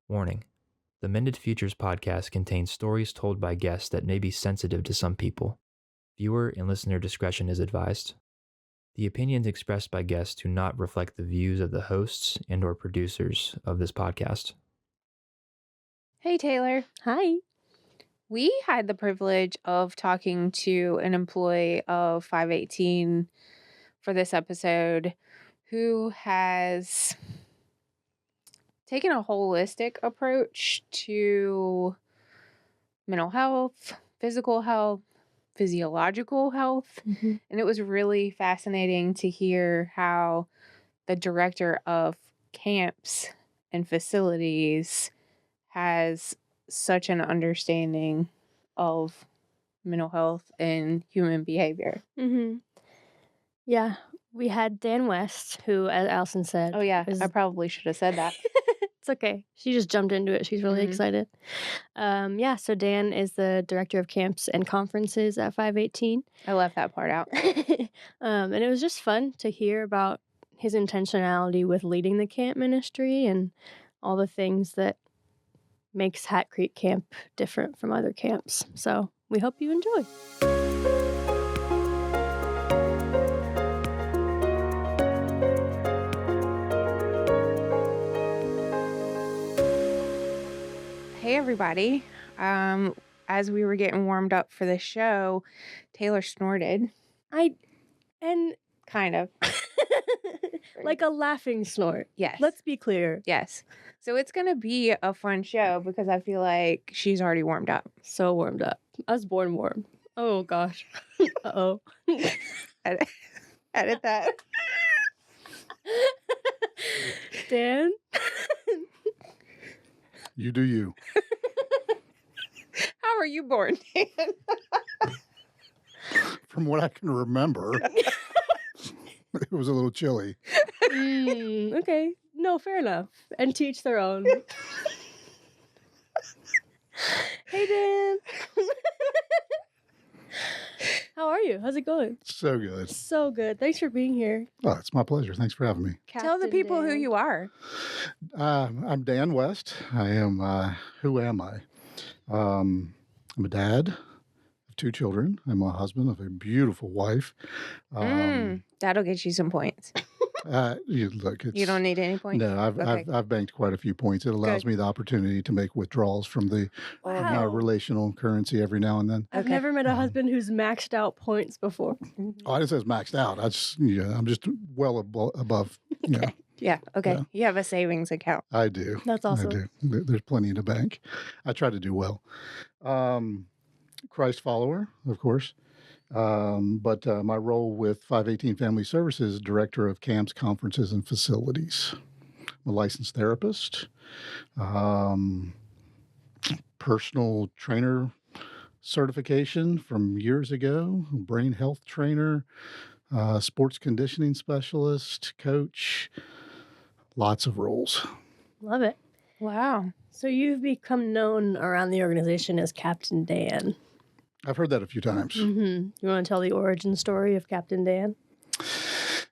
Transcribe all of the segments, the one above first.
Warning: the Mended Futures podcast contains stories told by guests that may be sensitive to some people. Viewer and listener discretion is advised. The opinions expressed by guests do not reflect the views of the hosts and/or producers of this podcast. Hey, Taylor. Hi. We had the privilege of talking to an employee of 518 for this episode who has taken a holistic approach to mental health, physical health, physiological health. Mm-hmm. And it was really fascinating to hear how the director of camps and facilities has such an understanding of mental health and human behavior. Mm-hmm. Yeah, we had Dan West, who, as Allison said... Oh, yeah, I probably should have said that. It's okay. She just jumped into it. She's really excited. So Dan is the director of camps and conferences at 518. I left that part out. And it was just fun to hear about his intentionality with leading the camp ministry and all the things that makes Hat Creek Camp different from other camps. So we hope you enjoy. Hey, everybody. As we were getting warmed up for the show, Taylor snorted. Kind of. Like a laughing snort. Yes. Let's be clear. Yes. So it's going to be a fun show because I feel like she's already warmed up. So warmed up. I was born warm. Oh, gosh. Uh-oh. Edit that. Dan? You do you. How are you born, Dan? From what I can remember, it was a little chilly. Okay. No, fair enough. And teach their own. Hey, Dan. How are you? How's it going? So good. So good. Thanks for being here. Oh, it's my pleasure. Thanks for having me. Tell the people who you are. I'm Dan West. I am, who am I? I'm a dad of 2 children. I'm a husband of a beautiful wife. That'll get you some points. You don't need any points? No, I've banked quite a few points. It allows me the opportunity to make withdrawals from the relational currency every now and then. I've never met a husband who's maxed out points before. Oh, I didn't say it's maxed out. I'm just well above. Yeah. Okay. Yeah. You have a savings account. I do. That's awesome. I do. There's plenty in the bank. I try to do well. Christ follower, of course. But my role with 518 Family Services is Director of Camps, Conferences, and Facilities. I'm a licensed therapist, personal trainer certification from years ago, brain health trainer, sports conditioning specialist, coach, lots of roles. Love it. Wow. So you've become known around the organization as Captain Dan. I've heard that a few times. Mm-hmm. You want to tell the origin story of Captain Dan?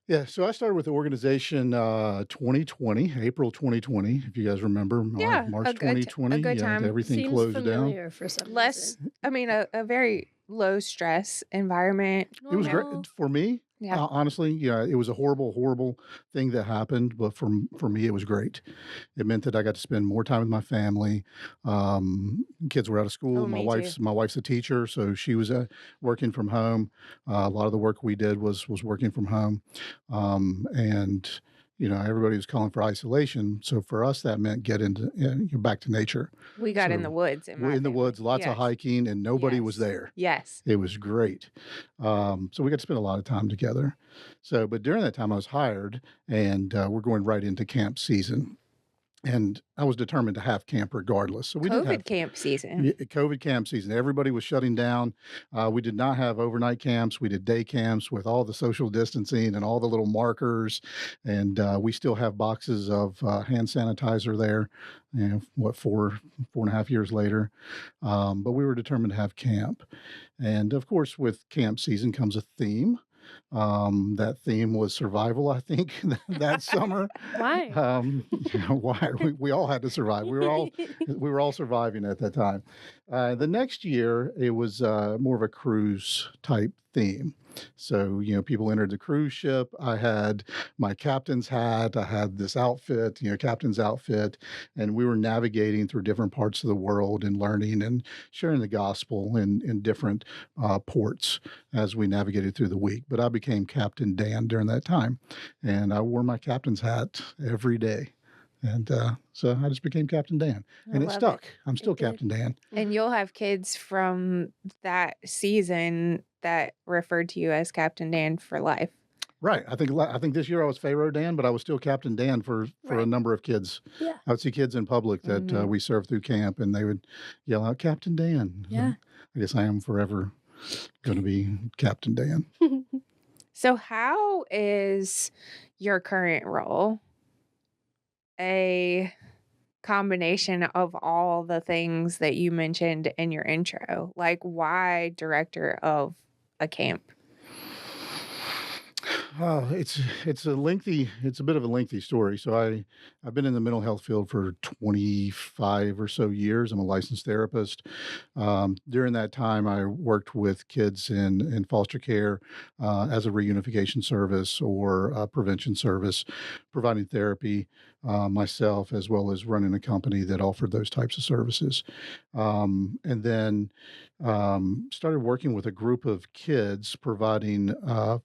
Yeah, so I started with the organization 2020, April 2020, if you guys remember. March 2020. A good time. Everything Seems closed familiar down. for some Less, reason. a very low stress environment. It was great for me. Yeah. Honestly, it was a horrible thing that happened, but for me, it was great. It meant that I got to spend more time with my family. Kids were out of school. My wife's a teacher, so she was working from home. A lot of the work we did was working from home, and everybody was calling for isolation. So for us, that meant get back to nature. We got in the woods. In the woods, lots of hiking, and nobody was there. Yes. It was great. So we got to spend a lot of time together. But during that time, I was hired, and we're going right into camp season. And I was determined to have camp regardless. So we did have camp season. COVID camp season. Everybody was shutting down. We did not have overnight camps. We did day camps with all the social distancing and all the little markers. And we still have boxes of hand sanitizer there. 4.5 years later. But we were determined to have camp. And of course, with camp season comes a theme. That theme was survival, I think, that summer. Why? Why? We all had to survive. We were all surviving at that time. The next year, it was more of a cruise type theme. So, people entered the cruise ship. I had my captain's hat. I had this outfit, captain's outfit, and we were navigating through different parts of the world and learning and sharing the gospel in different ports as we navigated through the week. But I became Captain Dan during that time, and I wore my captain's hat every day. And so I just became Captain Dan, and it stuck. I'm still Captain Dan. And you'll have kids from that season that referred to you as Captain Dan for life. Right. I think this year I was Pharaoh Dan, but I was still Captain Dan for a number of kids. Yeah. I would see kids in public that we served through camp, and they would yell out, "Captain Dan." Yeah. I guess I am forever going to be Captain Dan. So how is your current role a combination of all the things that you mentioned in your intro? Like, why director of a camp? It's a bit of a lengthy story. So I've been in the mental health field for 25 or so years. I'm a licensed therapist. During that time, I worked with kids in foster care as a reunification service or a prevention service, providing therapy myself, as well as running a company that offered those types of services. And then started working with a group of kids providing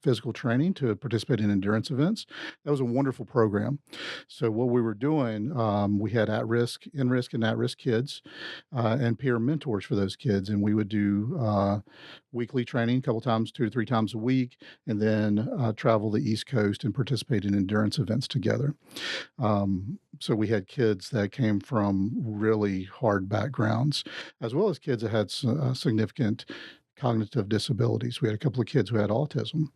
physical training to participate in endurance events. That was a wonderful program. So what we were doing, we had in-risk and at-risk kids and peer mentors for those kids. And we would do weekly training a couple times, 2 to 3 times a week, and then travel the East Coast and participate in endurance events together. So we had kids that came from really hard backgrounds, as well as kids that had significant cognitive disabilities. We had a couple of kids who had autism,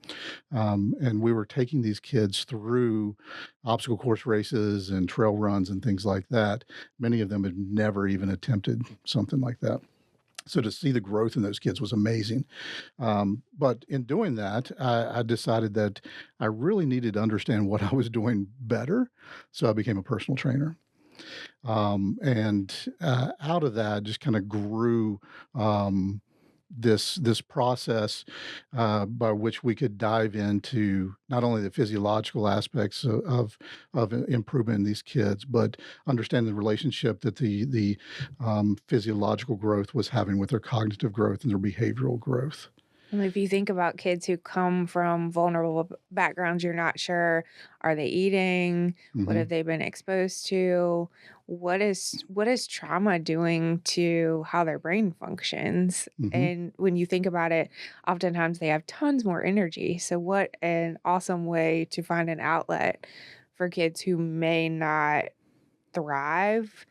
and we were taking these kids through obstacle course races and trail runs and things like that. Many of them had never even attempted something like that. So to see the growth in those kids was amazing. But in doing that, I decided that I really needed to understand what I was doing better. So I became a personal trainer. And out of that just kind of grew this process by which we could dive into not only the physiological aspects of improvement in these kids, but understand the relationship that the physiological growth was having with their cognitive growth and their behavioral growth. And if you think about kids who come from vulnerable backgrounds, you're not sure, are they eating? What have they been exposed to? What is trauma doing to how their brain functions? And when you think about it, oftentimes they have tons more energy. So what an awesome way to find an outlet for kids who may not thrive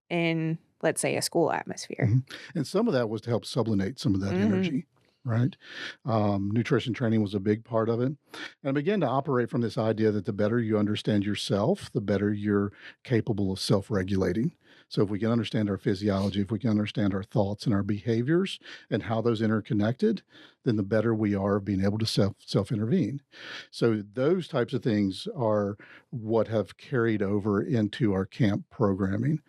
in, let's say, a school atmosphere. And some of that was to help sublimate some of that energy. Right. Nutrition training was a big part of it. And I began to operate from this idea that the better you understand yourself, the better you're capable of self-regulating. So if we can understand our physiology, if we can understand our thoughts and our behaviors and how those interconnected, then the better we are of being able to self-intervene. So those types of things are what have carried over into our camp programming.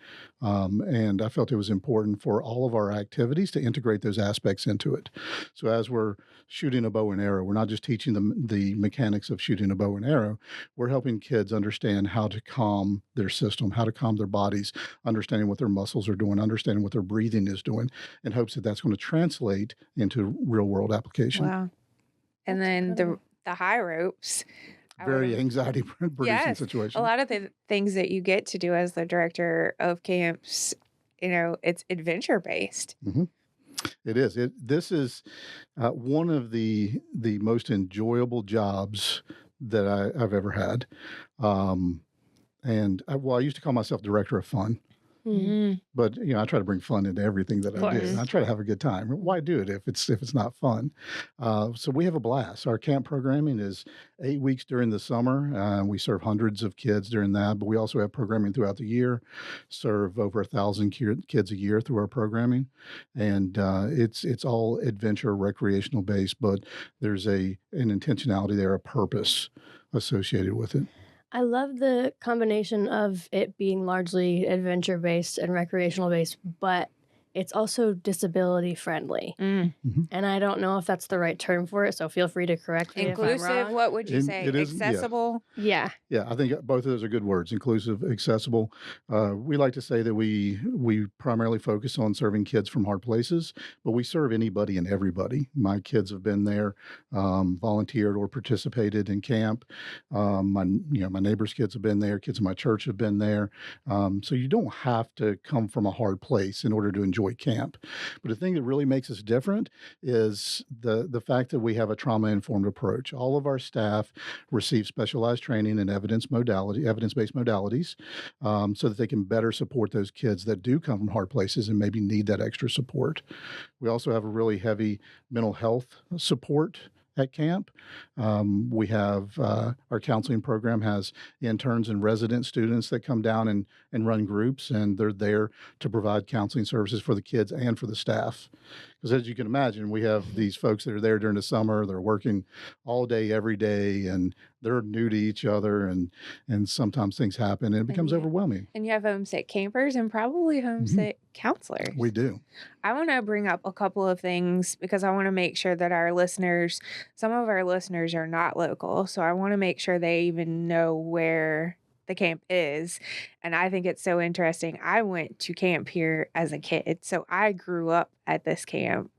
And I felt it was important for all of our activities to integrate those aspects into it. So as we're shooting a bow and arrow, we're not just teaching them the mechanics of shooting a bow and arrow. We're helping kids understand how to calm their system, how to calm their bodies, understanding what their muscles are doing, understanding what their breathing is doing, in hopes that that's going to translate into real world application. Wow. And then the high ropes. Very anxiety producing situation. A lot of the things that you get to do as the director of camps, it's adventure based. It is. This is one of the most enjoyable jobs that I've ever had. And I used to call myself director of fun. But I try to bring fun into everything that I do. course. I try to have a good time. Why do it if it's not fun? So we have a blast. Our camp programming is 8 weeks during the summer. We serve hundreds of kids during that, but we also have programming throughout the year. Serve over 1,000 kids a year through our programming, and it's all adventure, recreational based. But there's an intentionality there, a purpose associated with it. I love the combination of it being largely adventure based and recreational based, but it's also disability friendly. Mm. And I don't know if that's the right term for it, so feel free to correct me if I'm Inclusive, wrong. what would you say? It is, yeah. Accessible? Yeah. Yeah, I think both of those are good words, inclusive, accessible. We like to say that we primarily focus on serving kids from hard places, but we serve anybody and everybody. My kids have been there, volunteered or participated in camp. My neighbors' kids have been there. Kids in my church have been there. So you don't have to come from a hard place in order to enjoy camp. But the thing that really makes us different is the fact that we have a trauma-informed approach. All of our staff receive specialized training in evidence-based modalities, so that they can better support those kids that do come from hard places and maybe need that extra support. We also have a really heavy mental health support at camp. We have our counseling program has interns and resident students that come down and run groups, and they're there to provide counseling services for the kids and for the staff. Because as you can imagine, we have these folks that are there during the summer. They're working all day, every day, and they're new to each other, and sometimes things happen, and it becomes overwhelming. And you have homesick campers and probably homesick counselors. We do. I want to bring up a couple of things because I want to make sure that some of our listeners are not local. So I want to make sure they even know where the camp is. And I think it's so interesting. I went to camp here as a kid, so I grew up at this camp,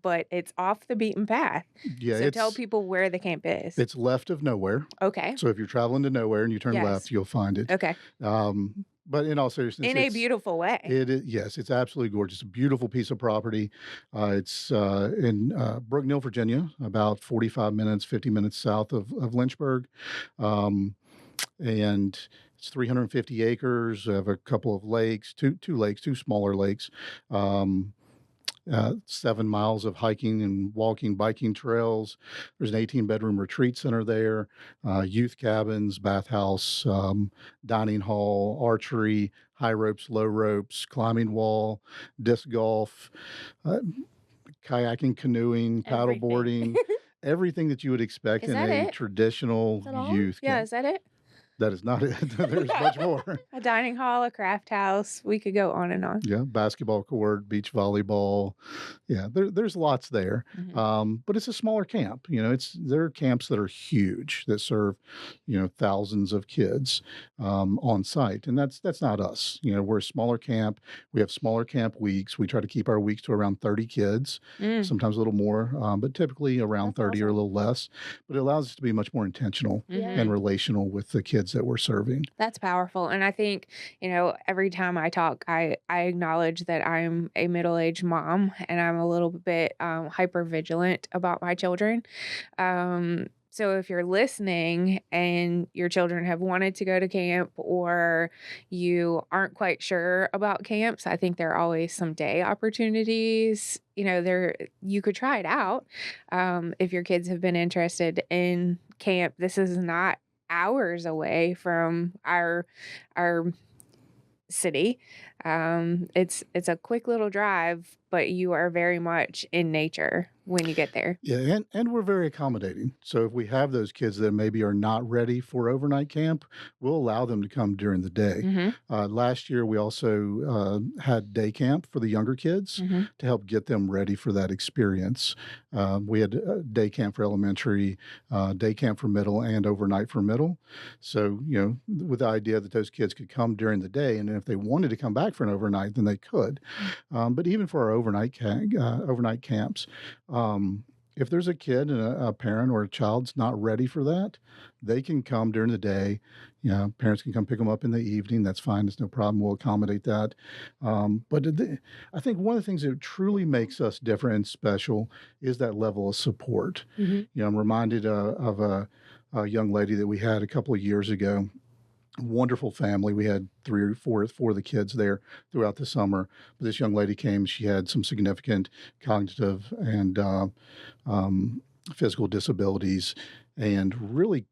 but it's off the beaten path. Yeah, so tell people where the camp is. It's left of nowhere. Okay. So if you're traveling to nowhere and you turn left, you'll find it. Okay. But in all seriousness, in a beautiful way. It is, yes, it's absolutely gorgeous. A beautiful piece of property. It's in Brooknell, Virginia, about 45 minutes, 50 minutes south of Lynchburg. And it's 350 acres. We have a couple of lakes, two smaller lakes, 7 miles of hiking and walking, biking trails. There's an 18-bedroom retreat center there, youth cabins, bathhouse, dining hall, archery, high ropes, low ropes, climbing wall, disc golf, kayaking, canoeing, paddleboarding, everything that you would expect in a traditional youth camp. Yeah, is that it? That is not it. There's much more. A dining hall, a craft house. We could go on and on. Yeah, basketball court, beach volleyball. Yeah, there's lots there. But it's a smaller camp. There are camps that are huge that serve, thousands of kids on site, and that's not us. We're a smaller camp. We have smaller camp weeks. We try to keep our weeks to around 30 kids, sometimes a little more, but typically around 30 or a little less. But it allows us to be much more intentional and relational with the kids that we're serving. That's powerful. And I think, every time I talk, I acknowledge that I'm a middle-aged mom and I'm a little bit hyper vigilant about my children. So if you're listening and your children have wanted to go to camp or you aren't quite sure about camps, I think there are always some day opportunities. You could try it out. If your kids have been interested in camp, this is not hours away from our city. It's a quick little drive, but you are very much in nature when you get there. Yeah, and we're very accommodating. So if we have those kids that maybe are not ready for overnight camp, we'll allow them to come during the day. Last year, we also had day camp for the younger kids to help get them ready for that experience. We had day camp for elementary, day camp for middle, and overnight for middle. So, with the idea that those kids could come during the day, and if they wanted to come back for an overnight, then they could. But even for our overnight camps, if there's a kid and a parent or a child's not ready for that, they can come during the day. Parents can come pick them up in the evening. That's fine. There's no problem. We'll accommodate that. But I think one of the things that truly makes us different and special is that level of support. I'm reminded of a young lady that we had a couple of years ago. Wonderful family. We had three or four of the kids there throughout the summer. But this young lady came. She had some significant cognitive and physical disabilities, and really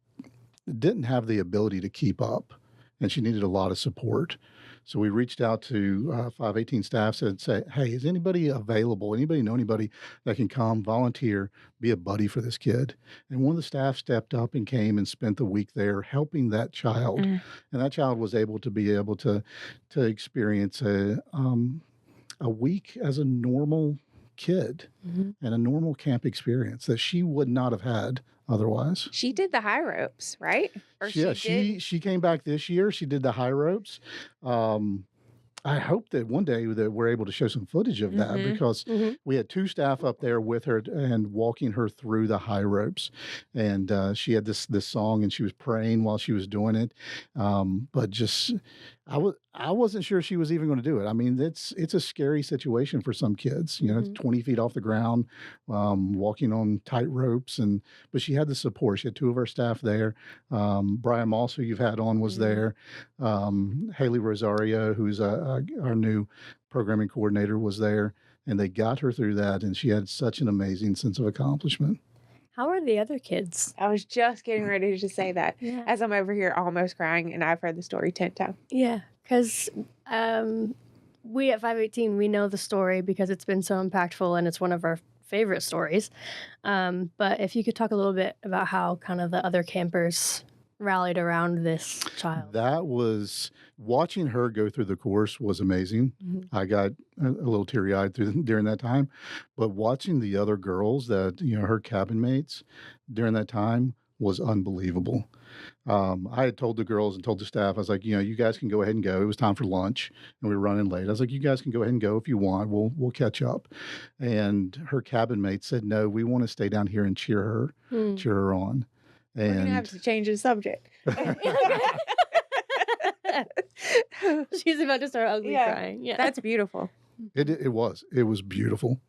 didn't have the ability to keep up, and she needed a lot of support. So we reached out to 518 staff, say, hey, is anybody available? Anybody know anybody that can come volunteer, be a buddy for this kid? And one of the staff stepped up and came and spent the week there helping that child. And that child was able to experience a week as a normal kid and a normal camp experience that she would not have had otherwise. She did the high ropes, right? Or she came back this year. She did the high ropes. I hope that one day that we're able to show some footage of that, because we had two staff up there with her and walking her through the high ropes. And she had this song, and she was praying while she was doing it. But just, I wasn't sure she was even going to do it. I mean, it's a scary situation for some kids, 20 feet off the ground, walking on tight ropes. But she had the support. She had two of our staff there. Brian Moss, who you've had on, was there. Haley Rosario, who's our new programming coordinator, was there. And they got her through that. And she had such an amazing sense of accomplishment. How are the other kids? I was just getting ready to say that as I'm over here almost crying, and I've heard the story 10 times. Yeah, because we at 518, we know the story because it's been so impactful and it's one of our favorite stories. But if you could talk a little bit about how kind of the other campers rallied around this child. That was, watching her go through the course was amazing. I got a little teary-eyed during that time, but watching the other girls that, her cabin mates during that time was unbelievable. I had told the girls and told the staff, I was like, you guys can go ahead and go. It was time for lunch and we were running late. I was like, you guys can go ahead and go if you want. We'll catch up. And her cabin mates said, no, we want to stay down here and cheer her on. And we're going to have to change the subject. She's about to start ugly crying. Yeah, that's beautiful. It was beautiful.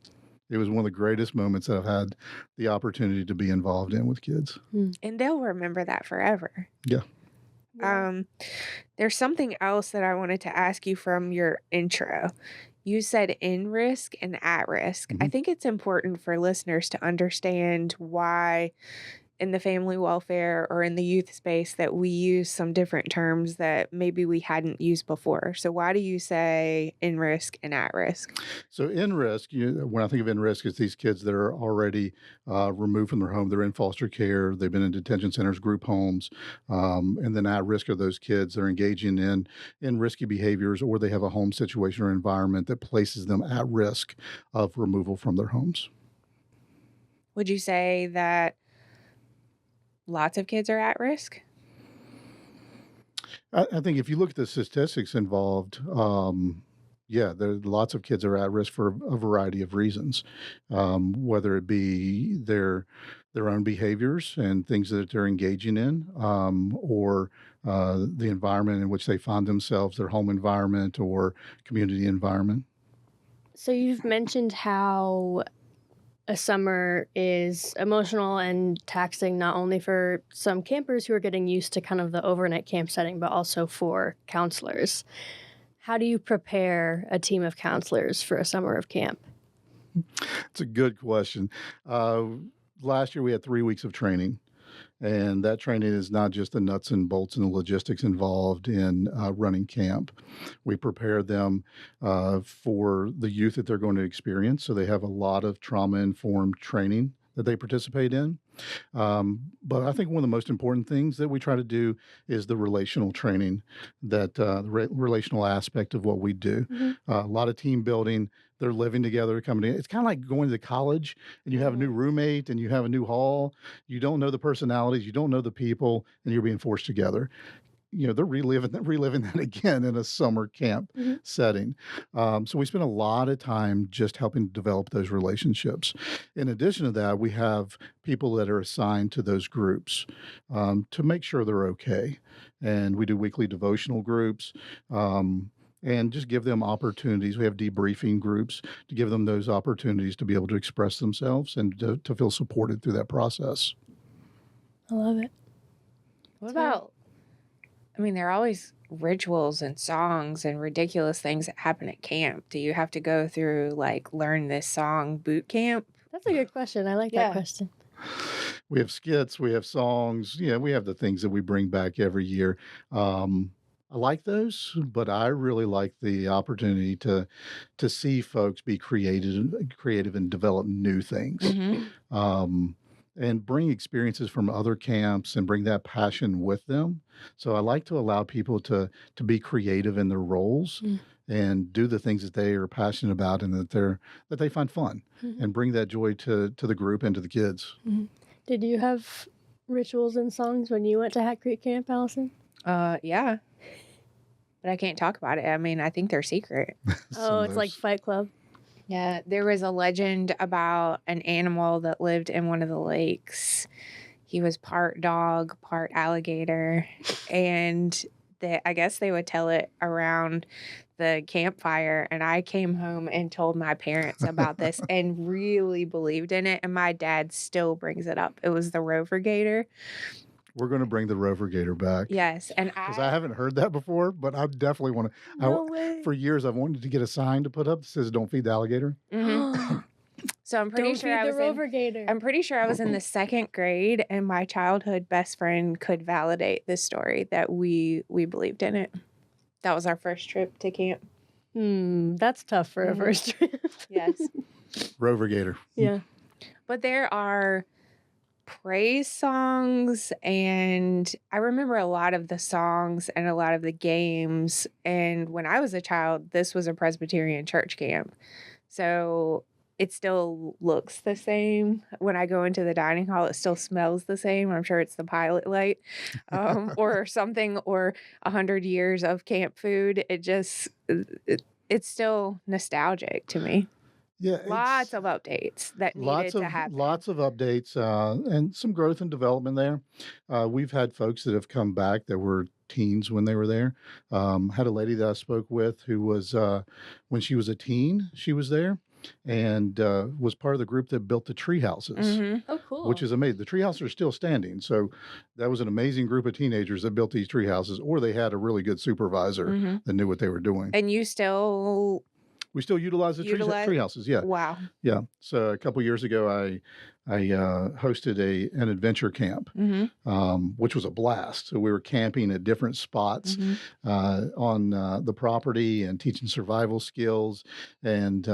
It was one of the greatest moments that I've had the opportunity to be involved in with kids. And they'll remember that forever. Yeah. There's something else that I wanted to ask you from your intro. You said in risk and at risk. I think it's important for listeners to understand why in the family welfare or in the youth space that we use some different terms that maybe we hadn't used before. So why do you say in risk and at risk? So in risk, when I think of in risk, it's these kids that are already removed from their home. They're in foster care. They've been in detention centers, group homes. And then at risk are those kids that are engaging in risky behaviors, or they have a home situation or environment that places them at risk of removal from their homes. Would you say that lots of kids are at risk? I think if you look at the statistics involved, there lots of kids are at risk for a variety of reasons, whether it be their own behaviors and things that they're engaging in, or the environment in which they find themselves, their home environment or community environment. So you've mentioned how a summer is emotional and taxing, not only for some campers who are getting used to kind of the overnight camp setting, but also for counselors. How do you prepare a team of counselors for a summer of camp? It's a good question. Last year we had 3 weeks of training. And that training is not just the nuts and bolts and the logistics involved in running camp. We prepare them for the youth that they're going to experience. So they have a lot of trauma-informed training that they participate in. But I think one of the most important things that we try to do is the relational training, that the relational aspect of what we do. A lot of team building. They're living together, coming in. It's kind of like going to college and you have a new roommate and you have a new hall. You don't know the personalities, you don't know the people, and you're being forced together. They're reliving that again in a summer camp setting. So we spend a lot of time just helping develop those relationships. In addition to that, we have people that are assigned to those groups to make sure they're okay. And we do weekly devotional groups. And just give them opportunities. We have debriefing groups to give them those opportunities to be able to express themselves and to feel supported through that process. I love it. What about I mean, there are always rituals and songs and ridiculous things that happen at camp. Do you have to go through like learn this song boot camp? That's a good question. I like that question. We have skits, we have songs. Yeah, we have the things that we bring back every year. I like those, but I really like the opportunity to see folks be creative and develop new things. And bring experiences from other camps and bring that passion with them. So I like to allow people to be creative in their roles and do the things that they are passionate about and that they find fun and bring that joy to the group and to the kids. Did you have rituals and songs when you went to Hat Creek Camp, Allison? Yeah. But I can't talk about it. I mean, I think they're secret. Oh, it's like Fight Club. Yeah, there was a legend about an animal that lived in one of the lakes. He was part dog, part alligator, and I guess they would tell it around the campfire. And I came home and told my parents about this and really believed in it. And my dad still brings it up. It was the Rover Gator. We're going to bring the Rover Gator back. Yes, and because I haven't heard that before, but I definitely want to. No way. For years, I've wanted to get a sign to put up that says "Don't feed the alligator." So I'm pretty sure I was Rover Gator. I'm pretty sure I was in the 2nd grade, and my childhood best friend could validate this story that we believed in it. That was our first trip to camp. That's tough for a first trip. Yes. Rover Gator. Yeah. But there are praise songs, and I remember a lot of the songs and a lot of the games. And when I was a child, this was a Presbyterian church camp. So it still looks the same. When I go into the dining hall, it still smells the same. I'm sure it's the pilot light or something, or 100 years of camp food. It's still nostalgic to me. Yeah, lots of updates that needed to happen. Lots of updates and some growth and development there. We've had folks that have come back that were teens when they were there. Had a lady that I spoke with who was, when she was a teen, she was there and was part of the group that built the tree houses. Oh, cool. Which is amazing. The tree houses are still standing. So that was an amazing group of teenagers that built these tree houses, or they had a really good supervisor that knew what they were doing. And you still... We still utilize the tree houses, yeah. Wow. Yeah. So a couple years ago, I hosted an adventure camp, which was a blast. So we were camping at different spots on the property and teaching survival skills. And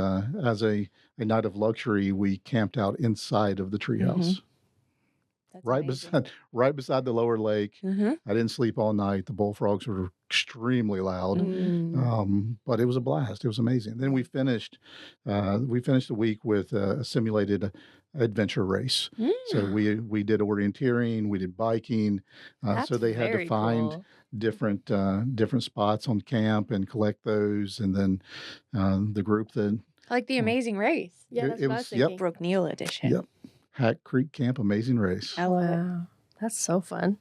as a night of luxury, we camped out inside of the treehouse. Right beside the lower lake. I didn't sleep all night. The bullfrogs were extremely loud, but it was a blast. It was amazing. Then we finished the week with a simulated adventure race. So we did orienteering, we did biking. So they had to find different spots on camp and collect those, and then the group that like the Amazing Race. Yeah, that's what I was thinking. Brooke Neal edition. Yep. Hat Creek Camp Amazing Race. I love it. That's so fun.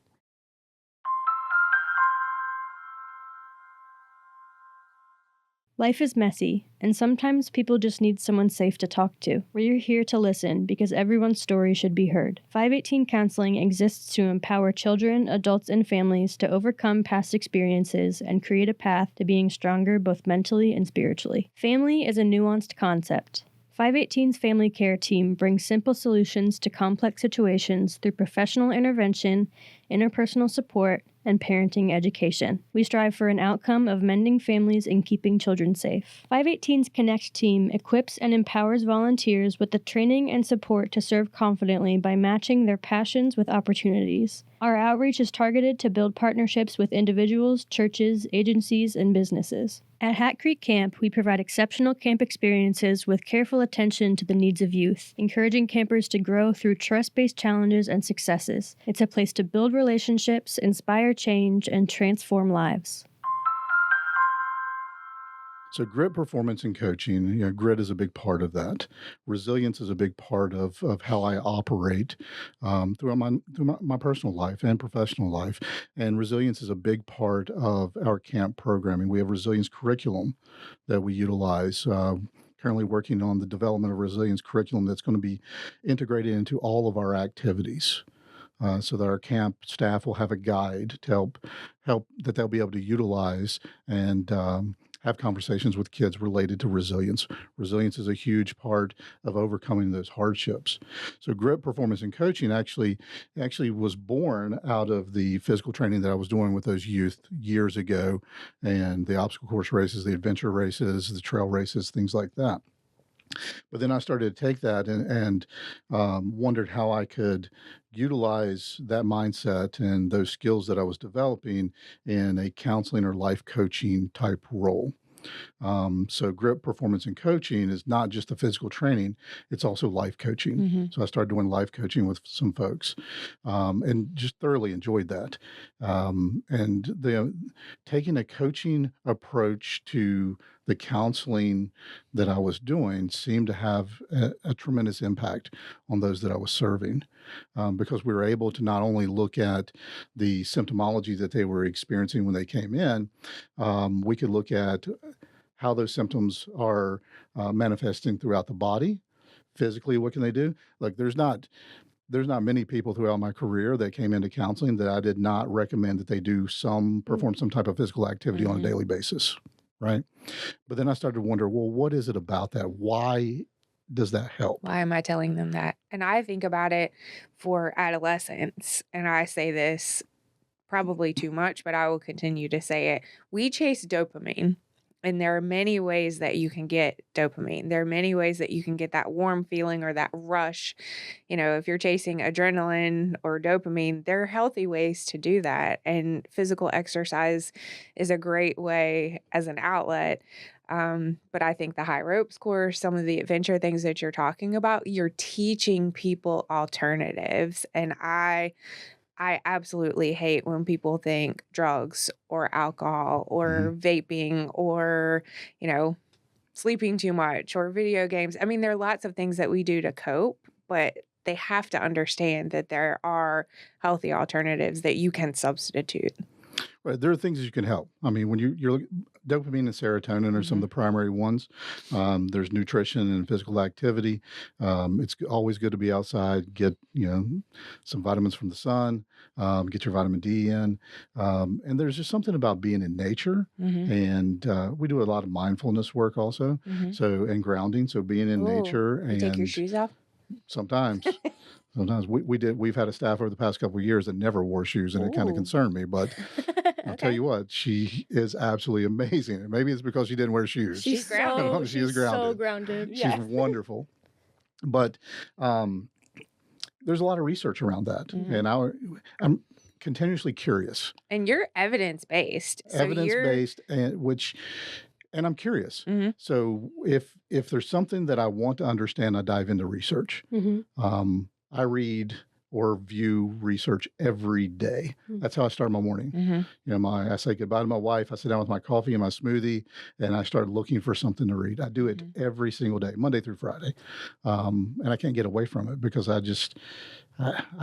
Life is messy, and sometimes people just need someone safe to talk to. We're here to listen because everyone's story should be heard. 518 Counseling exists to empower children, adults, and families to overcome past experiences and create a path to being stronger both mentally and spiritually. Family is a nuanced concept. 518's family care team brings simple solutions to complex situations through professional intervention, interpersonal support, and parenting education. We strive for an outcome of mending families and keeping children safe. 518's Connect team equips and empowers volunteers with the training and support to serve confidently by matching their passions with opportunities. Our outreach is targeted to build partnerships with individuals, churches, agencies, and businesses. At Hat Creek Camp, we provide exceptional camp experiences with careful attention to the needs of youth, encouraging campers to grow through trust-based challenges and successes. It's a place to build relationships, inspire change, and transform lives. So grit performance and coaching, grit is a big part of that. Resilience is a big part of how I operate through my personal life and professional life. And resilience is a big part of our camp programming. We have resilience curriculum that we utilize. Currently working on the development of resilience curriculum that's going to be integrated into all of our activities. so that our camp staff will have a guide to help that they'll be able to utilize and have conversations with kids related to resilience. Resilience is a huge part of overcoming those hardships. So grit performance and coaching actually was born out of the physical training that I was doing with those youth years ago, and the obstacle course races, the adventure races, the trail races, things like that. But then I started to take that and wondered how I could utilize that mindset and those skills that I was developing in a counseling or life coaching type role. So grit performance and coaching is not just the physical training, it's also life coaching. Mm-hmm. So I started doing life coaching with some folks, and just thoroughly enjoyed that. And taking a coaching approach to the counseling that I was doing seemed to have a tremendous impact on those that I was serving, because we were able to not only look at the symptomology that they were experiencing when they came in, we could look at how those symptoms are manifesting throughout the body. Physically, what can they do? Like there's not many people throughout my career that came into counseling that I did not recommend that they perform some type of physical activity on a daily basis, right? But then I started to wonder, well, what is it about that? Why does that help? Why am I telling them that? And I think about it for adolescents, and I say this probably too much, but I will continue to say it. We chase dopamine. And there are many ways that you can get dopamine. There are many ways that you can get that warm feeling or that rush. You know, if you're chasing adrenaline or dopamine, there are healthy ways to do that. And physical exercise is a great way as an outlet. But I think the high ropes course, some of the adventure things that you're talking about, you're teaching people alternatives. And I absolutely hate when people think drugs or alcohol or vaping or, sleeping too much or video games. I mean, there are lots of things that we do to cope, but they have to understand that there are healthy alternatives that you can substitute. Right. There are things that you can help. I mean, when you're dopamine and serotonin are some of the primary ones. There's nutrition and physical activity. It's always good to be outside, get, some vitamins from the sun, get your vitamin D in. And there's just something about being in nature. And we do a lot of mindfulness work also. And grounding. So being in nature. And you take your shoes off? Sometimes. Sometimes we've had a staff over the past couple of years that never wore shoes, and it kind of concerned me. But I'll tell you what, she is absolutely amazing. And maybe it's because she didn't wear shoes. She's grounded. She is grounded. So grounded. She's wonderful. But there's a lot of research around that, and I'm continuously curious. And you're evidence-based. Evidence-based, and I'm curious. So if there's something that I want to understand, I dive into research. I read or view research every day. That's how I start my morning. I say goodbye to my wife. I sit down with my coffee and my smoothie, and I start looking for something to read. I do it every single day, Monday through Friday. And I can't get away from it because I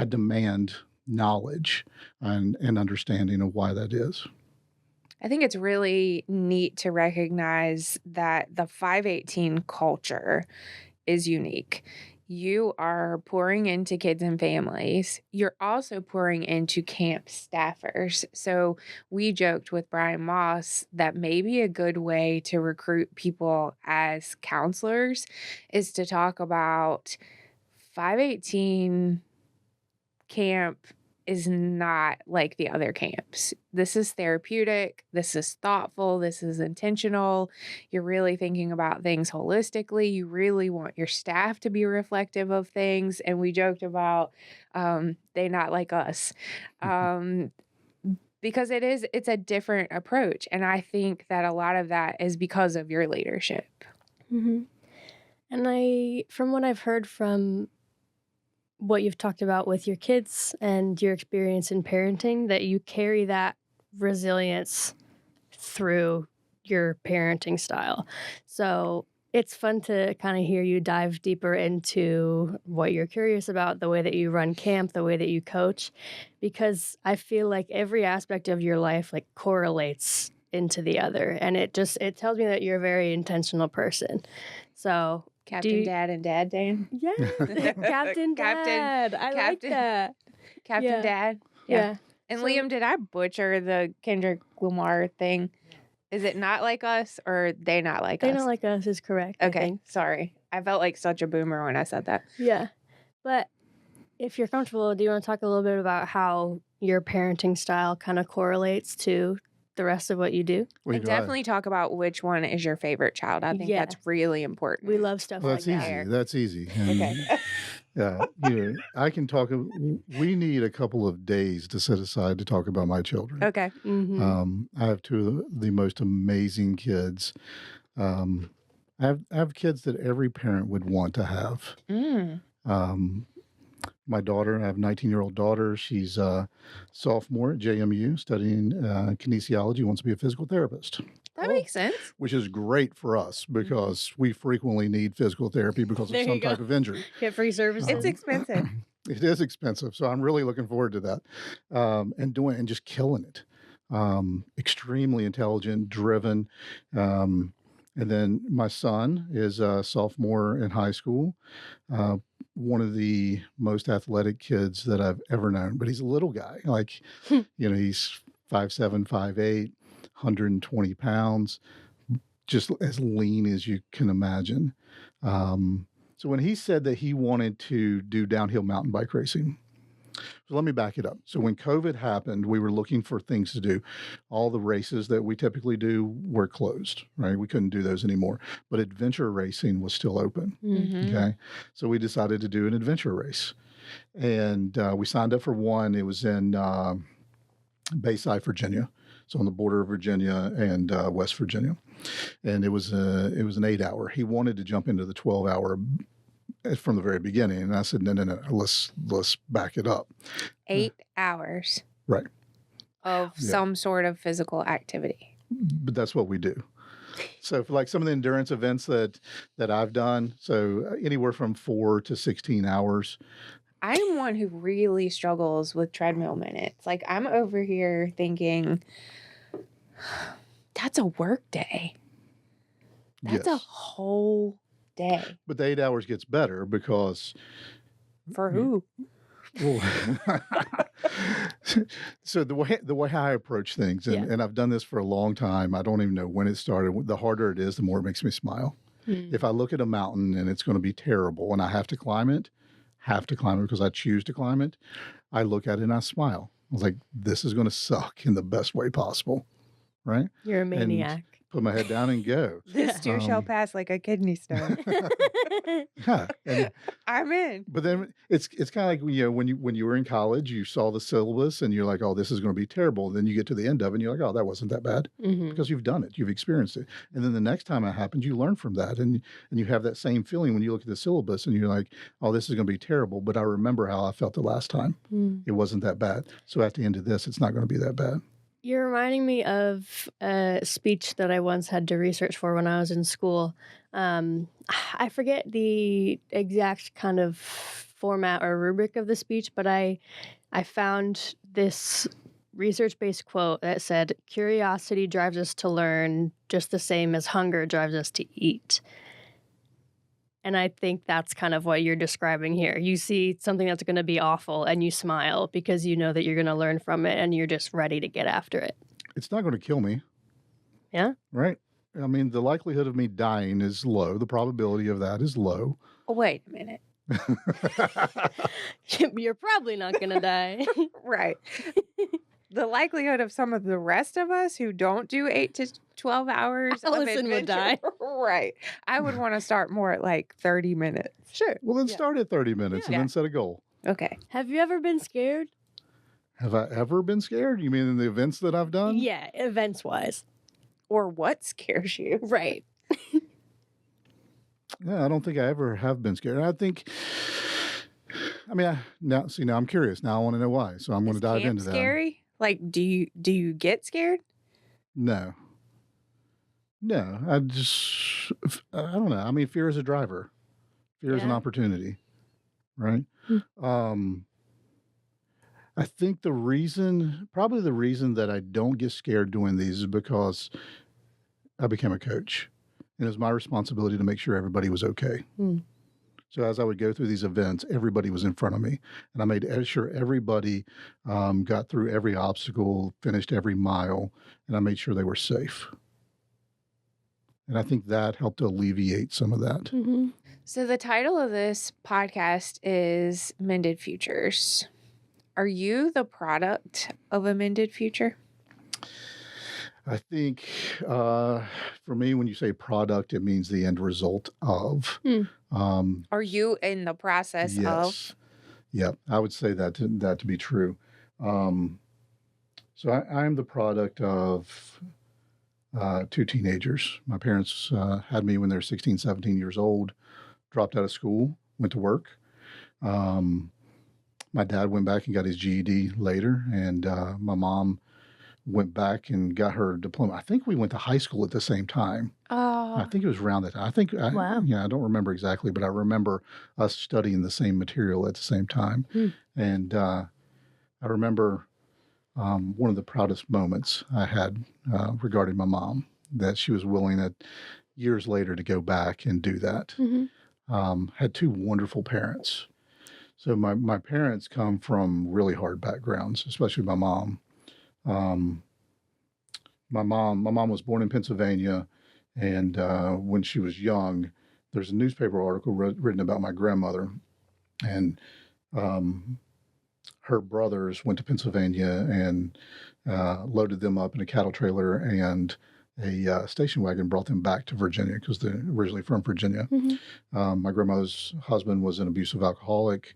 demand knowledge and understanding of why that is. I think it's really neat to recognize that the 518 culture is unique. You are pouring into kids and families. You're also pouring into camp staffers. So we joked with Brian Moss that maybe a good way to recruit people as counselors is to talk about 518 camp is not like the other camps. This is therapeutic. This is thoughtful. This is intentional. You're really thinking about things holistically. You really want your staff to be reflective of things. And we joked about they not like us because it's a different approach. And I think that a lot of that is because of your leadership. And from what I've heard from what you've talked about with your kids and your experience in parenting, that you carry that resilience through your parenting style. So it's fun to kind of hear you dive deeper into what you're curious about, the way that you run camp, the way that you coach, because I feel like every aspect of your life correlates into the other. And it tells me that you're a very intentional person. So Captain Dad and Dad Dan? Yeah. Captain Dad. I like that. Captain Yeah. Dad. Yeah. And So- Liam, did I butcher the Kendrick Lamar thing? Is it Not Like Us or They Not Like They Us? Not Like Us is correct. I Okay, think. sorry. I felt like such a boomer when I said that. Yeah. But if you're comfortable, do you want to talk a little bit about how your parenting style kind of correlates to the rest of what you do? We And definitely talk about which one is your favorite child. I think that's Yes. really important. We love stuff Well, like that's that. easy. That's easy. And, Okay. Yeah, I can talk. We need a couple of days to set aside to talk about my children. Okay. Mm-hmm. I have two of the most amazing kids. I have kids that every parent would want to have. My daughter, I have a 19-year-old daughter. She's a sophomore at JMU studying kinesiology, wants to be a physical therapist. That makes sense. Which is great for us because we frequently need physical therapy because of There some you go. type of injury. Get free services. It's expensive. It is expensive, so I'm really looking forward to that, and just killing it. Extremely intelligent, driven, and then my son is a sophomore in high school. One of the most athletic kids that I've ever known, but he's a little guy. Like, he's 5'7", 5'8", 120 pounds, just as lean as you can imagine. So when he said that he wanted to do downhill mountain bike racing, so let me back it up. So when COVID happened, we were looking for things to do. All the races that we typically do were closed, right? We couldn't do those anymore. But adventure racing was still open, okay? So we decided to do an adventure race. And we signed up for one. It was in Bayside, Virginia. So on the border of Virginia and West Virginia. And it was an 8-hour. He wanted to jump into the 12-hour from the very beginning. And I said, no, let's back it up. 8 hours. Right. Of some sort of physical activity. But that's what we do. So for like some of the endurance events that I've done, so anywhere from 4 to 16 hours. I'm one who really struggles with treadmill minutes. Like I'm over here thinking, that's a work day. That's a whole day. But the 8 hours gets better because For who? well, so the way I approach things, and I've done this for a long time. I don't even know when it started. The harder it is, the more it makes me smile. If I look at a mountain and it's going to be terrible and I have to climb it because I choose to climb it, I look at it and I smile. I was like, this is going to suck in the best way possible. Right? You're a maniac. And put my head down and go. This too shall pass like a kidney stone. Yeah. And, I'm in. but then it's kind of like, when you were in college, you saw the syllabus and you're like, oh, this is going to be terrible. And then you get to the end of it and you're like, oh, that wasn't that bad because you've done it. You've experienced it. And then the next time it happens, you learn from that. And you have that same feeling when you look at the syllabus and you're like, oh, this is going to be terrible. But I remember how I felt the last time. It wasn't that bad. So at the end of this, it's not going to be that bad. You're reminding me of a speech that I once had to research for when I was in school. I forget the exact kind of format or rubric of the speech, but I found this research-based quote that said, "Curiosity drives us to learn just the same as hunger drives us to eat." And I think that's kind of what you're describing here. You see something that's going to be awful and you smile because you know that you're going to learn from it and you're just ready to get after it. It's not going to kill me. Yeah. Right? I mean, the likelihood of me dying is low. The probability of that is low. Oh, wait a minute. You're probably not going to die. Right. The likelihood of some of the rest of us who don't do 8 to 12 hours of Allison would die. Right. I would want to start more at like 30 minutes. Sure. Well, then start at 30 minutes and then set a goal. Okay. Have you ever been scared? Have I ever been scared? You mean in the events that I've done? Yeah, events-wise. Or what scares you? Right. Yeah, I don't think I ever have been scared. Now I'm curious. Now I want to know why. So I'm going to dive into that. Scary? Like, do you get scared? No, I don't know. I mean, fear is a driver. Fear is an opportunity, right? I think probably the reason that I don't get scared doing these is because I became a coach. And it was my responsibility to make sure everybody was okay. So as I would go through these events, everybody was in front of me, and I made sure everybody got through every obstacle, finished every mile, and I made sure they were safe. And I think that helped to alleviate some of that. Mm-hmm. So the title of this podcast is Mended Futures. Are you the product of a mended future? I think for me, when you say product, it means the end result of. Are you in the process yes. of? Yeah, I would say that to be true. So I am the product of two teenagers. My parents had me when they were 16, 17 years old, dropped out of school, went to work. My dad went back and got his GED later, and my mom went back and got her diploma. I think we went to high school at the same time. I Oh, think it was around that time. I think, Wow. I don't remember exactly, but I remember us studying the same material at the same time. And I remember one of the proudest moments I had regarding my mom, that she was willing at years later to go back and do that. Mm-hmm. Had two wonderful parents. So my parents come from really hard backgrounds, especially my mom. My mom was born in Pennsylvania, and when she was young, there's a newspaper article written about my grandmother, and her brothers went to Pennsylvania and loaded them up in a cattle trailer and a station wagon, brought them back to Virginia because they're originally from Virginia. Mm-hmm. My grandmother's husband was an abusive alcoholic.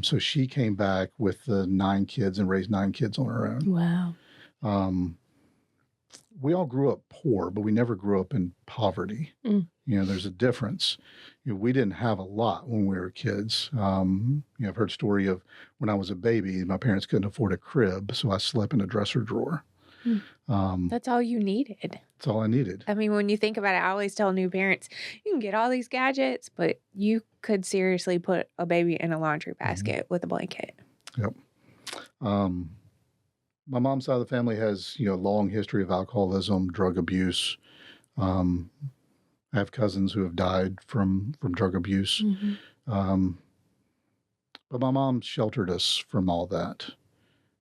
So she came back with the 9 kids and raised 9 kids on her own. Wow. We all grew up poor, but we never grew up in poverty. There's a difference. We didn't have a lot when we were kids. I've heard story of when I was a baby, my parents couldn't afford a crib, so I slept in a dresser drawer. that's all you needed. That's all I needed. I mean, when you think about it, I always tell new parents, you can get all these gadgets, but you could seriously put a baby in a laundry basket with a blanket. Yep. My mom's side of the family has, a long history of alcoholism, drug abuse. I have cousins who have died from drug abuse. Mm-hmm. But my mom sheltered us from all that.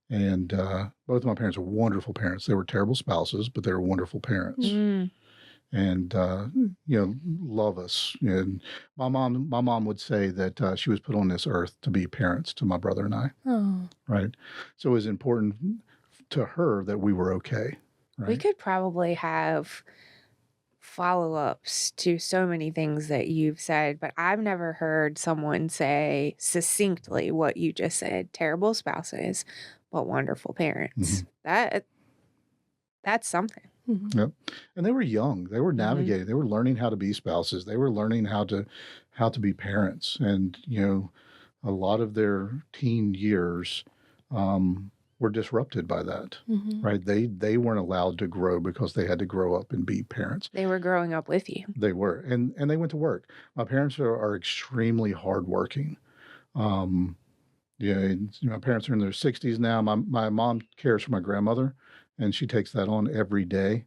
And both of my parents were wonderful parents. They were terrible spouses, but they were wonderful parents. And love us. And my mom would say that she was put on this earth to be parents to my brother and I. Oh. Right. So it was important to her that we were okay. Right. We could probably have follow-ups to so many things that you've said, but I've never heard someone say succinctly what you just said. Terrible spouses, but wonderful parents. That's something. Yep. And they were young. They were navigating. They were learning how to be spouses. They were learning how to be parents. And, a lot of their teen years were disrupted by that, right? They weren't allowed to grow because they had to grow up and be parents. They were growing up with you. They were. And they went to work. My parents are extremely hardworking. My parents are in their 60s now. My mom cares for my grandmother, and she takes that on every day.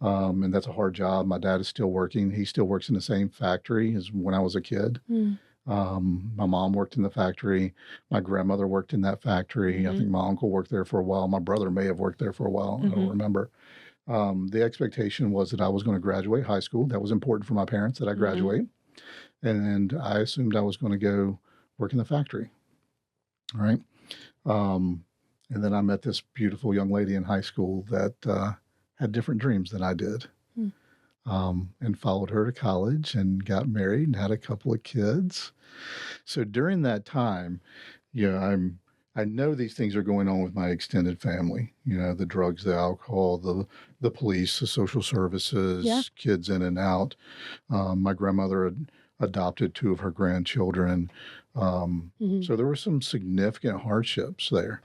And that's a hard job. My dad is still working. He still works in the same factory as when I was a kid. My mom worked in the factory. My grandmother worked in that factory. I think my uncle worked there for a while. My brother may have worked there for a while. I don't remember. The expectation was that I was going to graduate high school. That was important for my parents that I graduate. And I assumed I was going to go work in the factory. All right. And then I met this beautiful young lady in high school that had different dreams than I did. And followed her to college and got married and had a couple of kids. So during that time, I know these things are going on with my extended family. The drugs, the alcohol, the police, the social services, kids in and out. My grandmother had adopted 2 of her grandchildren. So there were some significant hardships there.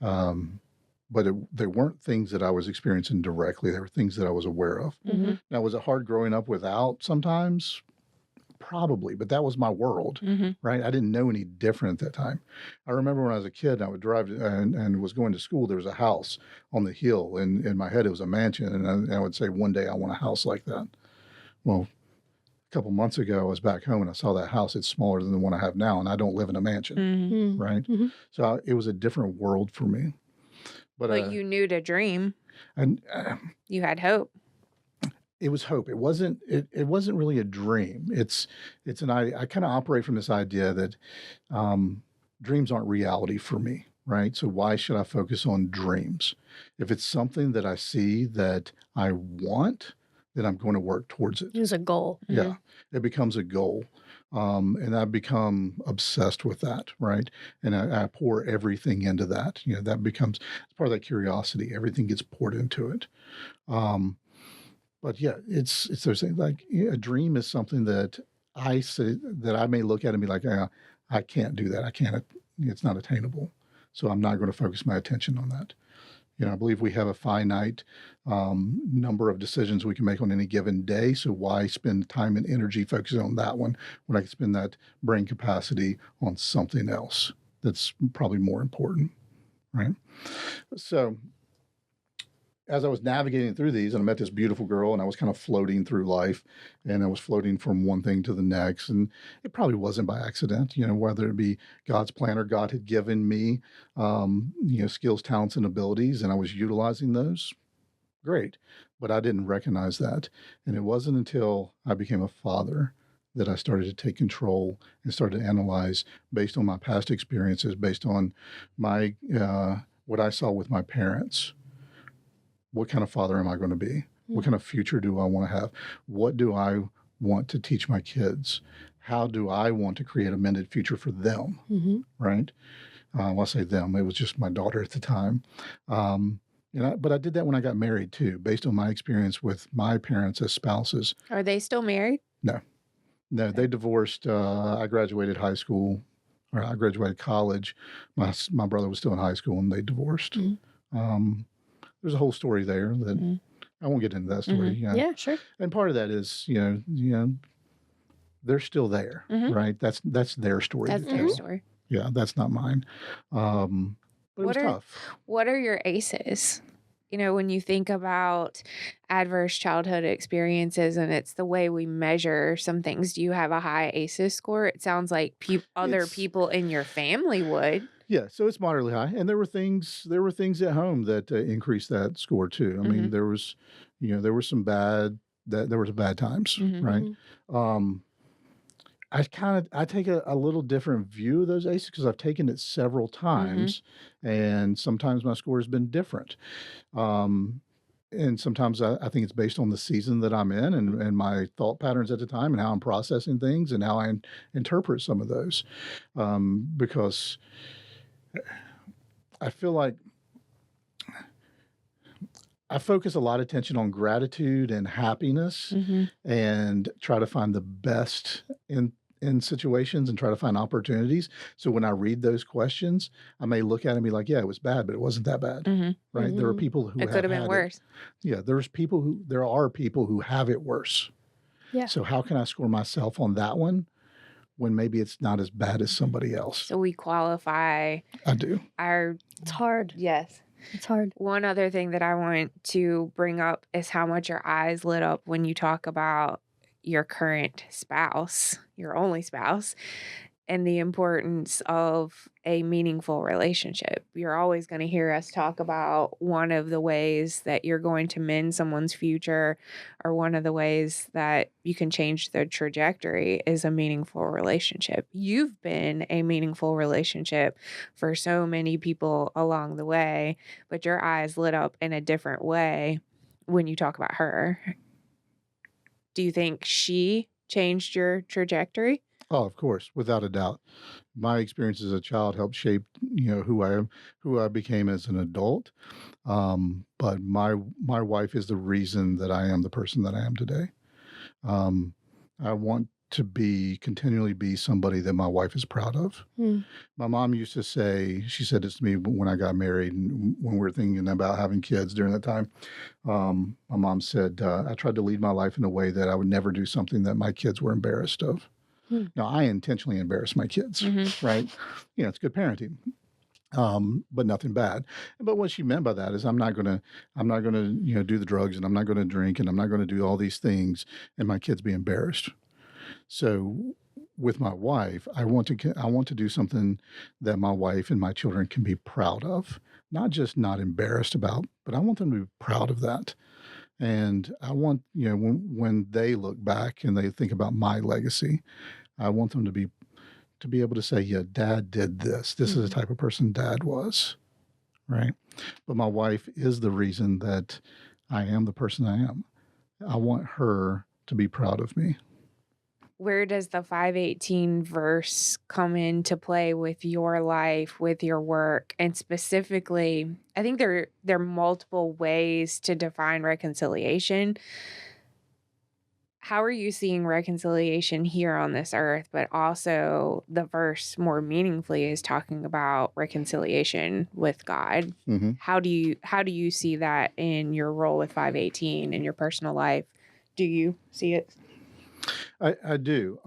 But they weren't things that I was experiencing directly. They were things that I was aware of. Now, was it hard growing up without sometimes? Probably, but that was my world, right? I didn't know any different at that time. I remember when I was a kid, I would drive and was going to school. There was a house on the hill, and in my head it was a mansion. And I would say, one day I want a house like that. Well, couple months ago, I was back home and I saw that house. It's smaller than the one I have now, and I don't live in a mansion, Mm-hmm. right? Mhm. So it was a different world for me. But you knew to dream. And You had hope. it was hope. It wasn't. It wasn't really a dream. It's an idea. I kind of operate from this idea that dreams aren't reality for me, right? So why should I focus on dreams? If it's something that I see that I want, then I'm going to work towards it. It was a goal. Yeah, it becomes a goal. And I become obsessed with that, right? And I pour everything into that. That becomes it's part of that curiosity. Everything gets poured into it. But yeah, it's those things like a dream is something that I say that I may look at and be like, I can't do that. I can't. It's not attainable. So I'm not going to focus my attention on that. I believe we have a finite number of decisions we can make on any given day. So why spend time and energy focusing on that one when I can spend that brain capacity on something else that's probably more important, right? So as I was navigating through these, and I met this beautiful girl, and I was kind of floating through life, and I was floating from one thing to the next, and it probably wasn't by accident, whether it be God's plan or God had given me, skills, talents, and abilities, and I was utilizing those. Great, but I didn't recognize that, and it wasn't until I became a father that I started to take control and started to analyze based on my past experiences, based on my what I saw with my parents. What kind of father am I going to be? What kind of future do I want to have? What do I want to teach my kids? How do I want to create a mended future for them? Right? Well, I say them. It was just my daughter at the time. But I did that when I got married too, based on my experience with my parents as spouses. Are they still married? No, they divorced. I graduated high school, or I graduated college. My brother was still in high school, and they divorced. There's a whole story there that I won't get into that story. Yeah, sure. And part of that is, they're still there, right? That's their story. That's their story. Yeah, that's not mine. But it was tough. What are your ACEs? When you think about adverse childhood experiences and it's the way we measure some things, do you have a high ACEs score? It sounds like other people in your family would. Yeah, so it's moderately high, and there were things at home that increased that score too. I mean, there was some bad times, right? I take a little different view of those ACEs because I've taken it several times, and sometimes my score has been different. And sometimes I think it's based on the season that I'm in and my thought patterns at the time and how I'm processing things and how I interpret some of those, because I feel like I focus a lot of attention on gratitude and happiness and try to find the best in situations and try to find opportunities. So when I read those questions, I may look at it and be like, yeah, it was bad, but it wasn't that bad, right? There are people who it could have been worse. Yeah, there are people who have it worse. Yeah. So how can I score myself on that one when maybe it's not as bad as somebody else? So we qualify. I do. It's hard. Yes. It's hard. One other thing that I want to bring up is how much your eyes lit up when you talk about your current spouse, your only spouse, and the importance of a meaningful relationship. You're always going to hear us talk about one of the ways that you're going to mend someone's future, or one of the ways that you can change their trajectory is a meaningful relationship. You've been a meaningful relationship for so many people along the way, but your eyes lit up in a different way when you talk about her. Do you think she changed your trajectory? Oh, of course, without a doubt. My experience as a child helped shape, who I am, who I became as an adult. But my wife is the reason that I am the person that I am today. I want to continually be somebody that my wife is proud of. My mom used to say, she said this to me when I got married and when we were thinking about having kids during that time. My mom said, I tried to lead my life in a way that I would never do something that my kids were embarrassed of. Now, I intentionally embarrass my kids, right? It's good parenting, but nothing bad. But what she meant by that is I'm not gonna, do the drugs, and I'm not gonna drink, and I'm not gonna do all these things, and my kids be embarrassed. So with my wife, I want to do something that my wife and my children can be proud of, not just not embarrassed about, but I want them to be proud of that. And I want, when they look back and they think about my legacy, I want them to be able to say, yeah, Dad did this. This is the type of person Dad was, right? But my wife is the reason that I am the person I am. I want her to be proud of me. Where does the 518 verse come into play with your life, with your work? And specifically, I think there are multiple ways to define reconciliation. How are you seeing reconciliation here on this earth? But also the verse more meaningfully is talking about reconciliation with God. Mm-hmm. How do you see that in your role with 518 in your personal life? Do you see it? I do.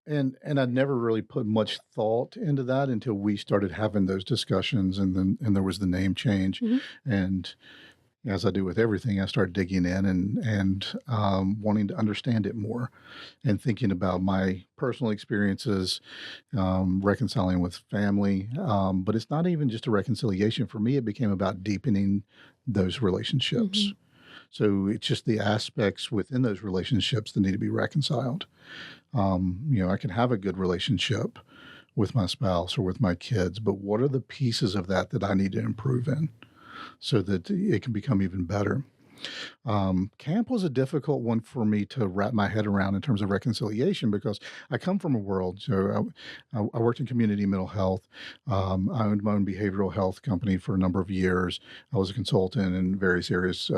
And I never really put much thought into that until we started having those discussions, and there was the name change. And as I do with everything, I started digging in and wanting to understand it more, and thinking about my personal experiences, reconciling with family. But it's not even just a reconciliation. For me, it became about deepening those relationships. So it's just the aspects within those relationships that need to be reconciled. I can have a good relationship with my spouse or with my kids, but what are the pieces of that I need to improve in so that it can become even better? Camp was a difficult one for me to wrap my head around in terms of reconciliation, because I come from a world. So I worked in community mental health. I owned my own behavioral health company for a number of years. I was a consultant in various areas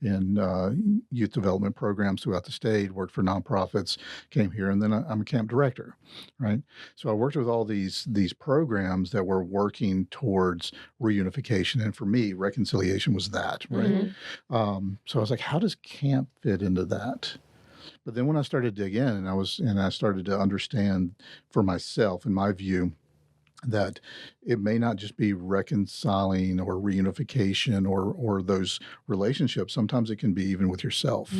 in youth development programs throughout the state, worked for nonprofits, came here, and then I'm a camp director, right? So I worked with all these programs that were working towards reunification. And for me, reconciliation was that, right? So I was like, how does camp fit into that? But then when I started to dig in, and I started to understand for myself, in my view, that it may not just be reconciling or reunification or those relationships. Sometimes it can be even with yourself,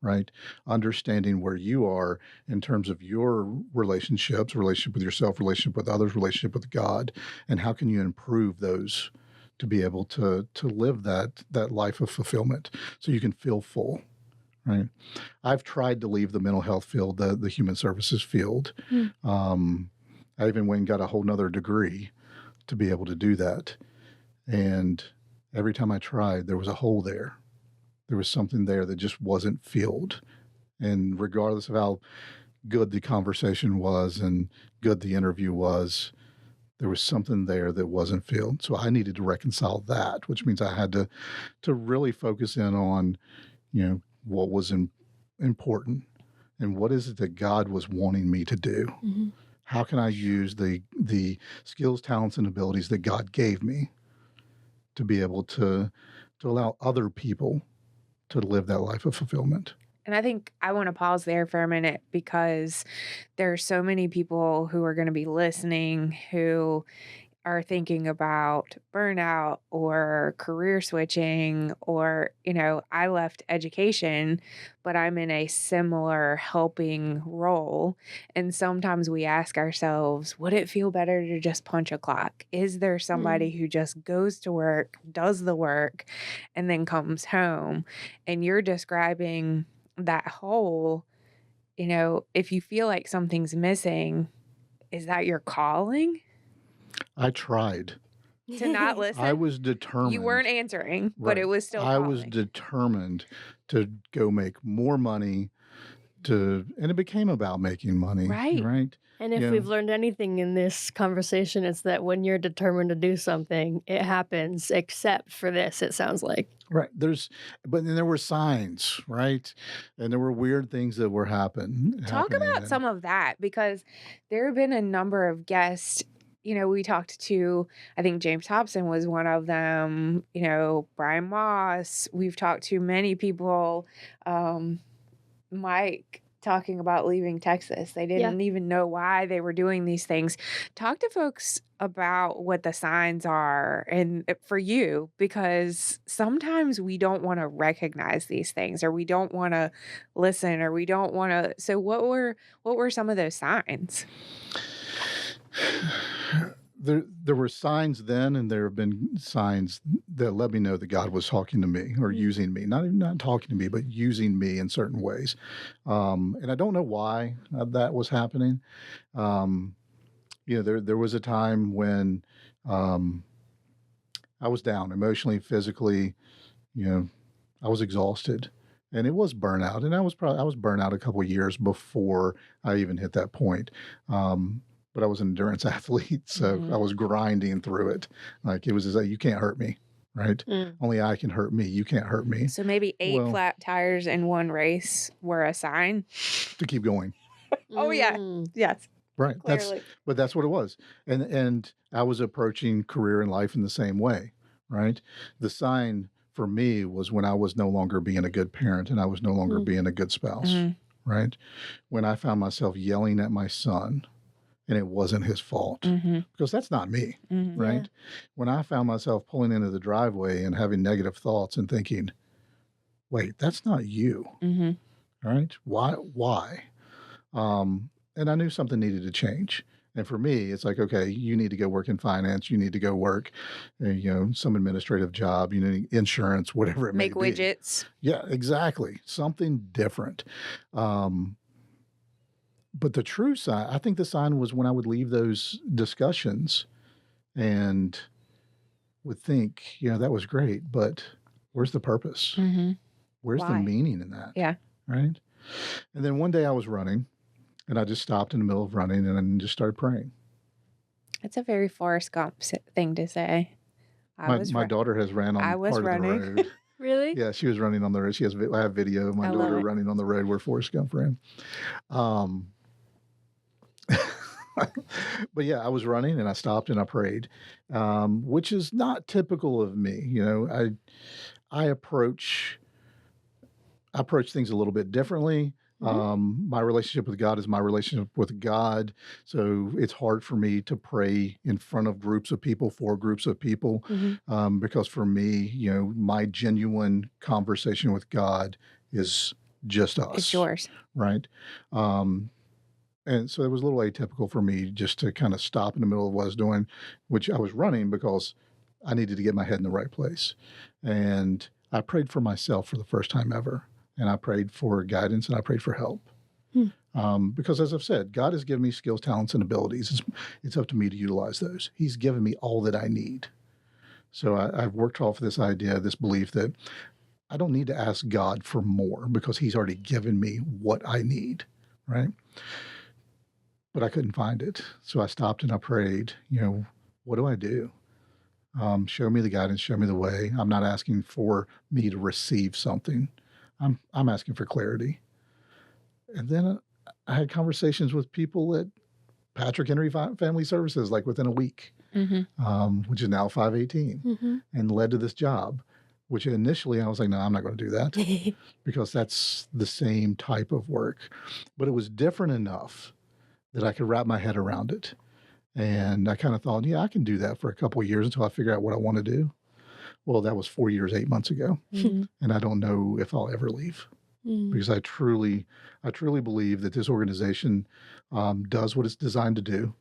right? Understanding where you are in terms of your relationships, relationship with yourself, relationship with others, relationship with God, and how can you improve those to be able to live that life of fulfillment so you can feel full, right? I've tried to leave the mental health field, the human services field. I even went and got a whole nother degree to be able to do that. And every time I tried, there was a hole there. There was something there that just wasn't filled. And regardless of how good the conversation was and good the interview was, there was something there that wasn't filled. So I needed to reconcile that, which means I had to really focus in on, what was important and what is it that God was wanting me to do. How can I use the skills, talents, and abilities that God gave me to be able to allow other people to live that life of fulfillment? And I think I want to pause there for a minute, because there are so many people who are going to be listening who are thinking about burnout or career switching, or, I left education, but I'm in a similar helping role. And sometimes we ask ourselves, would it feel better to just punch a clock? Is there somebody who just goes to work, does the work, and then comes home? And you're describing that hole. If you feel like something's missing, is that your calling? I tried. To not listen? I was determined. You weren't answering, but Right. it was still I calling. was determined to go make more money, and it became about making money. Right. And if we've learned anything in this conversation, it's that when you're determined to do something, it happens, except for this, it sounds like. Right. But then there were signs, right? And there were weird things that were happening. Talk about some of that, because there have been a number of guests. We talked to, I think James Hobson was one of them, Brian Moss. We've talked to many people, Mike talking about leaving Texas. They didn't even know why they were doing these things. Talk to folks about what the signs are and for you, because sometimes we don't want to recognize these things, or we don't want to listen, or we don't want to. So what were some of those signs? There were signs then, and there have been signs that let me know that God was talking to me or using me, not talking to me, but using me in certain ways. And I don't know why that was happening. There was a time when I was down emotionally, physically. I was exhausted, and it was burnout. And I was burnt out a couple of years before I even hit that point. But I was an endurance athlete, so I was grinding through it. Like, it was like, you can't hurt me, right? Only I can hurt me. You can't hurt me. So maybe 8 flat tires in one race were a sign to keep going. Oh yeah, yes, right. Clearly. That's what it was. And I was approaching career and life in the same way, right? The sign for me was when I was no longer being a good parent and I was no longer being a good spouse, right? When I found myself yelling at my son. And it wasn't his fault, because that's not me, right? Yeah. When I found myself pulling into the driveway and having negative thoughts and thinking, wait, that's not you, right? Why? And I knew something needed to change. And for me, it's like, okay, you need to go work in finance. You need to go work, some administrative job, insurance, whatever it may be. Make widgets. Yeah, exactly. Something different. But the true sign, I think the sign was when I would leave those discussions and would think, that was great, but where's the purpose? Where's the meaning in that? Yeah. Right? And then one day I was running, and I just stopped in the middle of running and I just started praying. It's a very Forrest Gump thing to say. My daughter has ran on part of the road. Really? Yeah, she was running on the road. I have video of my daughter running on the road where Forrest Gump ran. But yeah, I was running and I stopped and I prayed, which is not typical of me. I approach things a little bit differently. My relationship with God is my relationship with God. So it's hard for me to pray in front of groups of people, for groups of people, because for me, my genuine conversation with God is just us. It's yours. Right. And so it was a little atypical for me just to kind of stop in the middle of what I was doing, which I was running because I needed to get my head in the right place. And I prayed for myself for the first time ever. And I prayed for guidance and I prayed for help. Because as I've said, God has given me skills, talents, and abilities. It's up to me to utilize those. He's given me all that I need. So I've worked off this idea, this belief that I don't need to ask God for more because he's already given me what I need, right? But I couldn't find it. So I stopped and I prayed, what do I do? Show me the guidance, show me the way. I'm not asking for me to receive something. I'm asking for clarity. And then I had conversations with people at Patrick Henry Family Services, like within a week, which is now 518, and led to this job, which initially I was like, no, I'm not going to do that because that's the same type of work. But it was different enough that I could wrap my head around it. And I kind of thought, yeah, I can do that for a couple of years until I figure out what I want to do. Well, that was 4 years, 8 months ago. And I don't know if I'll ever leave because I truly believe that this organization does what it's designed to do.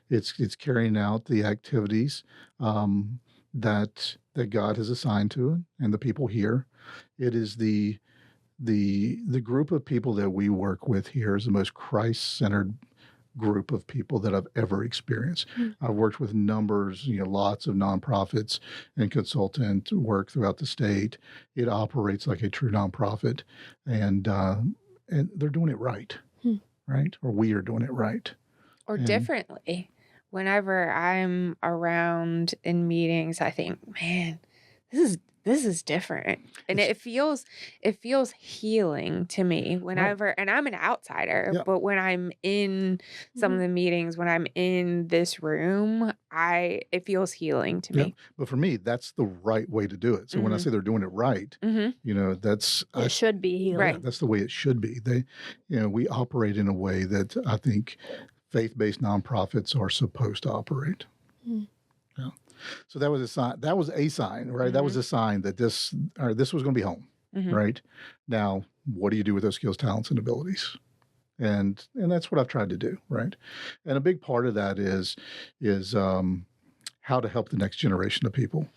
It's carrying out the activities that God has assigned to it and the people here. It is the group of people that we work with here is the most Christ-centered group of people that I've ever experienced. I've worked with lots of nonprofits and consultant work throughout the state. It operates like a true nonprofit, and they're doing it right, right? Or we are doing it right. Or differently. Whenever I'm around in meetings, I think, man, this this is different. And it feels healing to me whenever, and I'm an outsider, but when I'm in some of the meetings, when I'm in this room, it feels healing to me. But for me, that's the right way to do it. So when I say they're doing it right, it should be healing. Right. That's the way it should be. We operate in a way that I think faith-based nonprofits are supposed to operate. Yeah. So that was a sign. That was a sign, right? That was a sign that this was going to be home, right? Now, what do you do with those skills, talents, and abilities? And that's what I've tried to do, right? And a big part of that is how to help the next generation of people.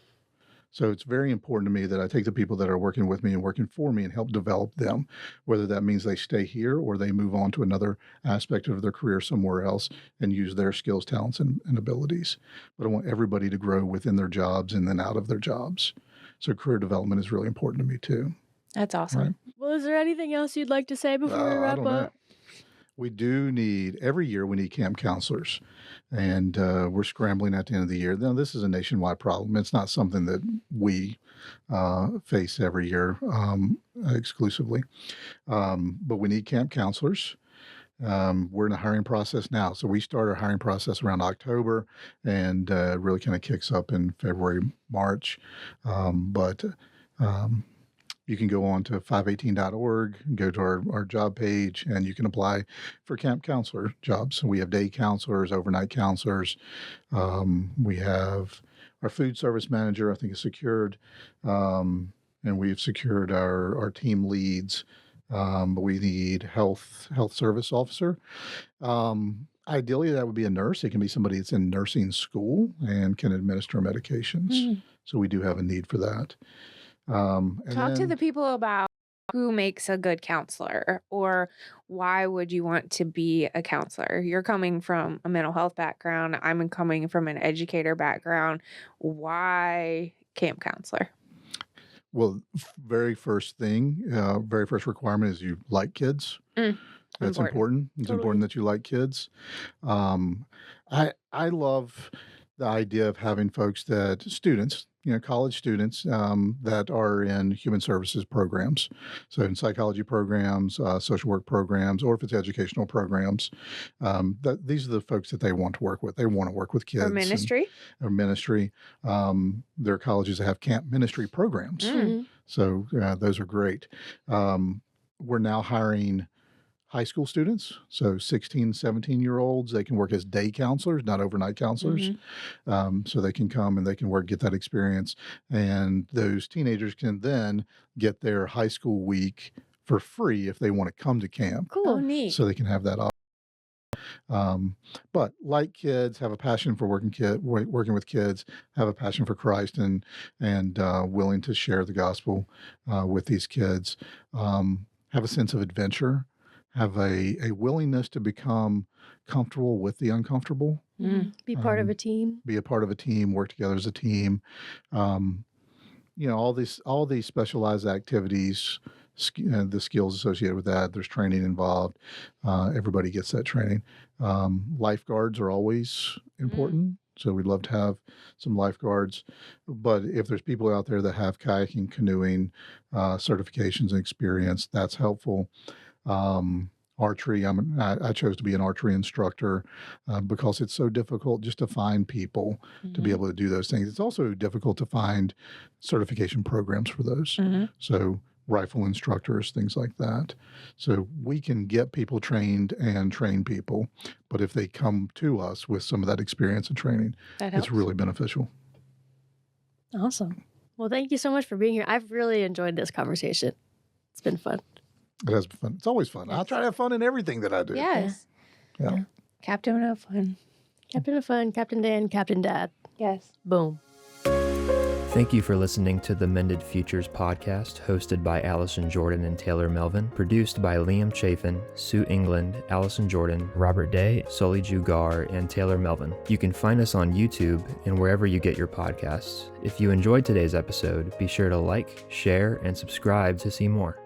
So it's very important to me that I take the people that are working with me and working for me and help develop them, whether that means they stay here or they move on to another aspect of their career somewhere else and use their skills, talents, and abilities. But I want everybody to grow within their jobs and then out of their jobs. So career development is really important to me too. That's awesome. Right? Well, is there anything else you'd like to say before we wrap up? We do need, every year we need camp counselors, and we're scrambling at the end of the year. Now, this is a nationwide problem. It's not something that we face every year exclusively, but we need camp counselors. We're in a hiring process now. So we start our hiring process around October and really kind of kicks up in February, March. You can go on to 518.org, go to our job page, and you can apply for camp counselor jobs. So we have day counselors, overnight counselors. We have our food service manager, I think, is secured. And we've secured our team leads. But we need health service officer. Ideally, that would be a nurse. It can be somebody that's in nursing school and can administer medications. So we do have a need for that. Talk to the people about who makes a good counselor, or why would you want to be a counselor? You're coming from a mental health background. I'm coming from an educator background. Why camp counselor? Well, very first requirement is you like kids. That's important. It's important that you like kids. I love the idea of having students, college students that are in human services programs. So in psychology programs, social work programs, or if it's educational programs, these are the folks that they want to work with. They want to work with kids. Or ministry. There are colleges that have camp ministry programs. So those are great. We're now hiring high school students, so 16, 17-year-olds. They can work as day counselors, not overnight counselors. So they can come and they can get that experience. And those teenagers can then get their high school week for free if they want to come to camp. Cool. Oh, neat. So they can have that option. But like kids, have a passion for working with kids, have a passion for Christ, and willing to share the gospel with these kids. Have a sense of adventure. Have a willingness to become comfortable with the uncomfortable. Be part of a team. Be a part of a team. Work together as a team. All these specialized activities, the skills associated with that. There's training involved. Everybody gets that training. Lifeguards are always important. So we'd love to have some lifeguards. But if there's people out there that have kayaking, canoeing certifications and experience, that's helpful. Archery. I chose to be an archery instructor because it's so difficult just to find people to be able to do those things. It's also difficult to find certification programs for those. So rifle instructors, things like that. So we can get people trained and train people, but if they come to us with some of that experience and training, it's really beneficial. Awesome. Well, thank you so much for being here. I've really enjoyed this conversation. It's been fun. It has been fun. It's always fun. I'll try to have fun in everything that I do. Yes. Yeah. Captain of fun. Captain of fun, Captain Dan, Captain Dad. Yes. Boom. Thank you for listening to the Mended Futures podcast, hosted by Allison Jordan and Taylor Melvin, produced by Liam Chafin, Sue England, Allison Jordan, Robert Day, Sully Jugar, and Taylor Melvin. You can find us on YouTube and wherever you get your podcasts. If you enjoyed today's episode, be sure to like, share, and subscribe to see more.